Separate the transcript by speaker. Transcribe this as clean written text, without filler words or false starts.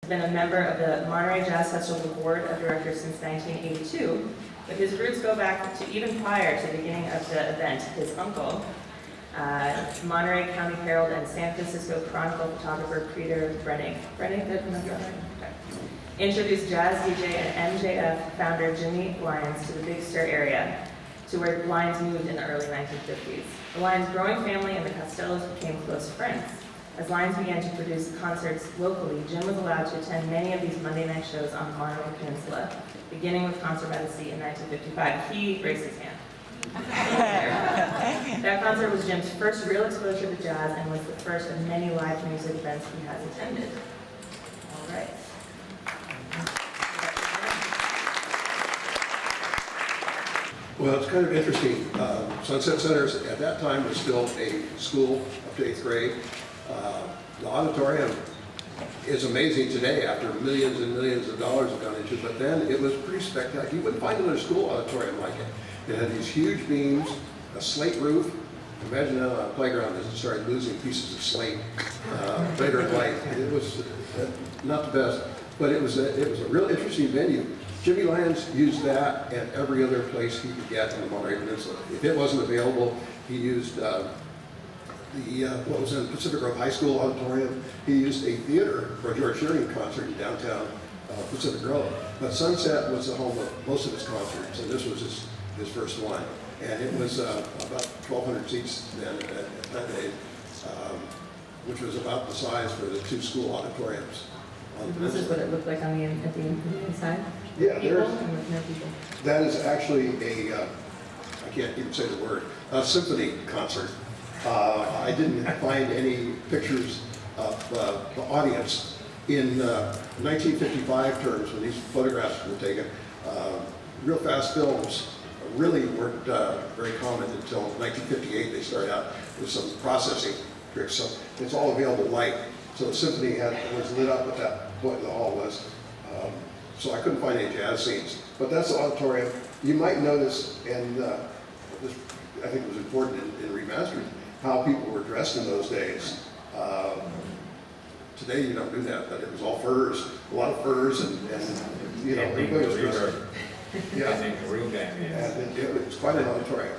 Speaker 1: Been a member of the Monterey Jazz Festival Board of Directors since 1982, but his roots go back to even prior to the beginning of the event. His uncle, Monterey County Herald and San Francisco Chronicle photographer Peter Brennig, introduced jazz DJ and MJF founder Jimmy Lyons to the Big Sur area, to where Lyons moved in the early 1950s. The Lyons' growing family and the Costellos became close friends. As Lyons began to produce concerts locally, Jim was allowed to attend many of these Monday night shows on the Monterey Peninsula, beginning with Carmel-by-the-Sea in 1955. He raised his hand. That concert was Jim's first real exposure to jazz and was the first of many live music events he has attended. All right.
Speaker 2: Well, it's kind of interesting. Sunset Center at that time was still a school up to 8th grade. The auditorium is amazing today after millions and millions of dollars have gone into it, but then it was pretty spectacular. You wouldn't find another school auditorium like it. It had these huge beams, a slate roof. Imagine how a playground as it started losing pieces of slate later in life. It was not the best, but it was a real interesting venue. Jimmy Lyons used that and every other place he could get on the Monterey Peninsula. If it wasn't available, he used what was in Pacific Grove High School auditorium. He used a theater for a George Shearing concert in downtown Pacific Grove. But Sunset was the home of most of his concerts, and this was his first one. And it was about 1,200 seats then at that day, which was about the size for the two school auditoriums.
Speaker 1: This is what it looked like on at the inside?
Speaker 2: Yeah,
Speaker 1: People and with no people.
Speaker 2: that is actually I can't even say the word, a symphony concert. I didn't find any pictures of the audience in 1955 terms when these photographs were taken. Real fast films really weren't very common until 1958. They started out with some processing tricks. So it's all available light. So the symphony was lit up at that point, the hall was. So I couldn't find any jazz scenes. But that's the auditorium. You might notice, and this I think was important in remastering, how people were dressed in those days. Today you don't do that, but it was all furs, a lot of furs, and you know, everybody was dressed. Yeah, and it was quite an auditorium.